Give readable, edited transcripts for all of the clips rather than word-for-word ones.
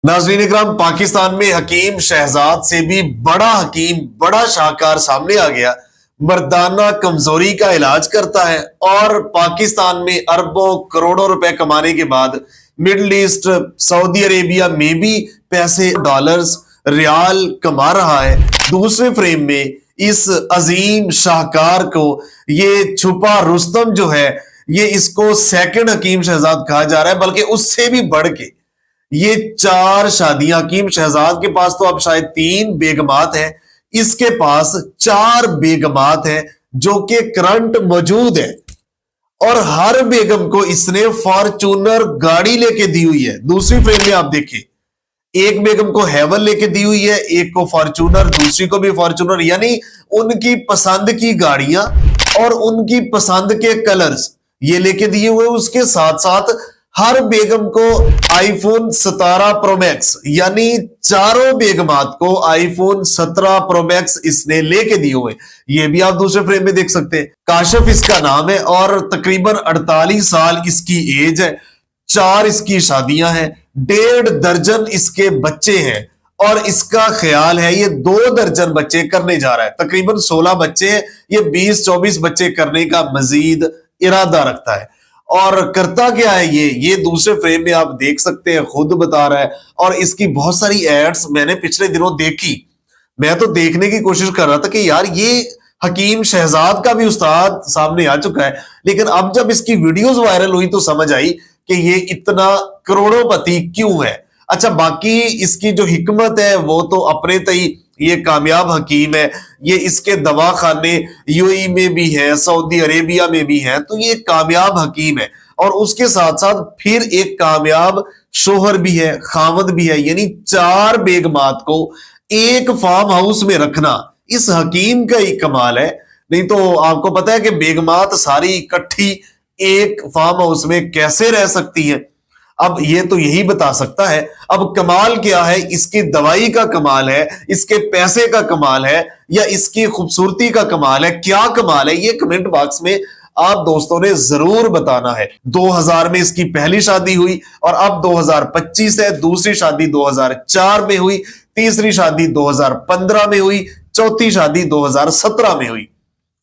नाज़रीन इकराम, पाकिस्तान में हकीम शहजाद से भी बड़ा हकीम, बड़ा शाहकार सामने आ गया। मर्दाना कमजोरी का इलाज करता है और पाकिस्तान में अरबों करोड़ों रुपए कमाने के बाद मिडिल ईस्ट, सऊदी अरेबिया में भी पैसे, डॉलर्स, रियाल कमा रहा है। दूसरे फ्रेम में इस अजीम शाहकार को ये छुपा रुस्तम जो है, ये इसको सेकंड हकीम शहजाद कहा जा रहा है, बल्कि उससे भी बढ़ के ये 4 शादियां। हकीम शहजाद के पास तो अब शायद 3 बेगमात हैं, इसके पास 4 बेगमात हैं जो कि करंट मौजूद है। और हर बेगम को इसने फॉर्चूनर गाड़ी लेके दी हुई है। दूसरी फ्रेम में आप देखिए, एक बेगम को हेवन लेके दी हुई है, एक को फॉर्चूनर, दूसरी को भी फॉर्चूनर, यानी उनकी पसंद की गाड़ियां और उनकी पसंद के कलर्स ये लेके दिए हुए। उसके साथ साथ हर बेगम को आईफोन 17 प्रो मैक्स, यानी चारों बेगमात को आईफोन 17 प्रो मैक्स इसने लेके दिए हुए। ये भी आप दूसरे फ्रेम में देख सकते हैं। काशिफ इसका नाम है और तकरीबन 48 साल इसकी एज है। 4 इसकी शादियां हैं, 1.5 दर्जन इसके बच्चे हैं और इसका ख्याल है ये 2 दर्जन बच्चे करने जा रहा है। तकरीबन 16 बच्चे हैं, ये 20-24 बच्चे करने का मजीद इरादा रखता है। और करता क्या है ये दूसरे फ्रेम में आप देख सकते हैं, खुद बता रहा है। और इसकी बहुत सारी एड्स मैंने पिछले दिनों देखी। मैं तो देखने की कोशिश कर रहा था कि यार ये हकीम शहजाद का भी उस्ताद सामने आ चुका है, लेकिन अब जब इसकी वीडियोस वायरल हुई तो समझ आई कि ये इतना करोड़ोंपति क्यों है। अच्छा, बाकी इसकी जो हिकमत है वो तो अपने तई, ये कामयाब हकीम है। ये इसके दवाखाने यूएई में भी है, सऊदी अरेबिया में भी है, तो ये कामयाब हकीम है। और उसके साथ साथ फिर एक कामयाब शोहर भी है, खावंद भी है। यानी 4 बेगमात को एक फार्म हाउस में रखना इस हकीम का ही कमाल है। नहीं तो आपको पता है कि बेगमात सारी इकट्ठी एक फार्म हाउस में कैसे रह सकती है। अब ये तो यही बता सकता है। अब कमाल क्या है, इसकी दवाई का कमाल है, इसके पैसे का कमाल है, या इसकी खूबसूरती का कमाल है? क्या कमाल है, ये कमेंट बॉक्स में आप दोस्तों ने जरूर बताना है। 2000 में इसकी पहली शादी हुई और अब 2025 है। दूसरी शादी 2004 में हुई, तीसरी शादी 2015 में हुई, चौथी शादी 2017 में हुई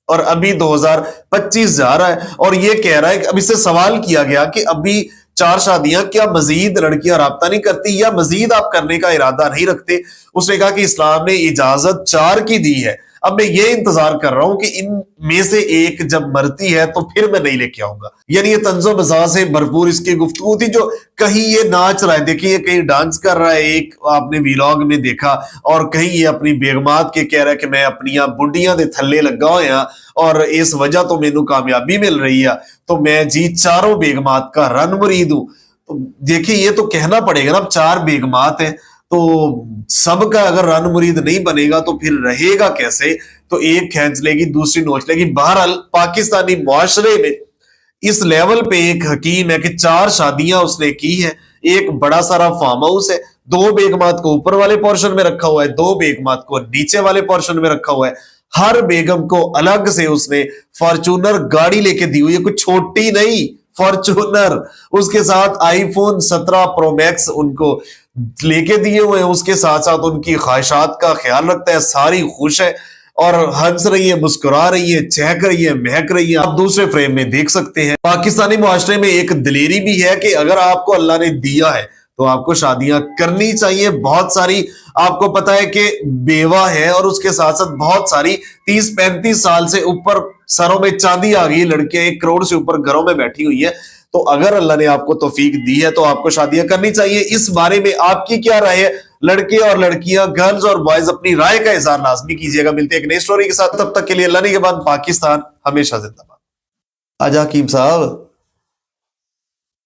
और अभी 2025 जा रहा है। और ये कह रहा है कि अब इससे सवाल किया गया कि अभी 4 शादियां, क्या मजीद लड़कियां राब्ता नहीं करती या मजीद आप करने का इरादा नहीं रखते? उसने कहा कि इस्लाम ने इजाजत 4 की दी है। अब मैं ये इंतजार कर रहा हूं कि इन में से एक जब मरती है तो फिर मैं नहीं लेके आऊंगा। यानी ये तंजो मज़ाह से भरपूर इसकी गुफ्तगू थी। जो कहीं ये नाच रहा है, देखिए ये कहीं डांस कर रहा है, एक आपने व्लॉग में देखा, और कहीं ये अपनी बेगमात के कह रहा है कि मैं अपनी बुढ़ियां दे थल्ले लगा होया और इस वजह तो मैनू कामयाबी मिल रही है, तो मैं जी चारों बेगमात का रन मुरीद हूं। तो देखिए ये तो कहना पड़ेगा ना, अब 4 बेगमात है तो सबका अगर रन मुरीद नहीं बनेगा तो फिर रहेगा कैसे? तो एक खींच लेगी, दूसरी नोच लेगी। बहरहाल पाकिस्तानी मुआशरे में इस लेवल पे एक हकीम है कि 4 शादियां उसने की है, एक बड़ा सारा फार्म हाउस है, 2 बेगमात को ऊपर वाले पोर्शन में रखा हुआ है, 2 बेगमात को नीचे वाले पोर्शन में रखा हुआ है। हर बेगम को अलग से उसने फॉर्चूनर गाड़ी लेके दी हुई है, कुछ छोटी नहीं, फॉर्चूनर। उसके साथ आईफोन 17 प्रो मैक्स उनको लेके दिए हुए हैं। उसके साथ साथ उनकी ख्वाहिशात का ख्याल रखता है। सारी खुश है और हंस रही है, मुस्कुरा रही है, चहक रही है, महक रही है। आप दूसरे फ्रेम में देख सकते हैं। पाकिस्तानी मुआशरे में एक दिलेरी भी है कि अगर आपको अल्लाह ने दिया है तो आपको शादियां करनी चाहिए। बहुत सारी आपको पता है कि बेवा है और उसके साथ साथ बहुत सारी 30-35 साल से ऊपर सरों में चांदी आ गई लड़कियां 1 करोड़ से ऊपर घरों में बैठी हुई है। तो अगर अल्लाह ने आपको तौफीक दी है तो आपको शादियां करनी चाहिए। इस बारे में आपकी क्या राय है? लड़के और लड़कियां, गर्ल्स और बॉयज, अपनी राय का इजहार लाजमी कीजिएगा। मिलते हैं एक नई स्टोरी के साथ, तब तक के लिए अल्लाह ने के बाद पाकिस्तान हमेशा जिंदाबाद। आजा हकीम साहब।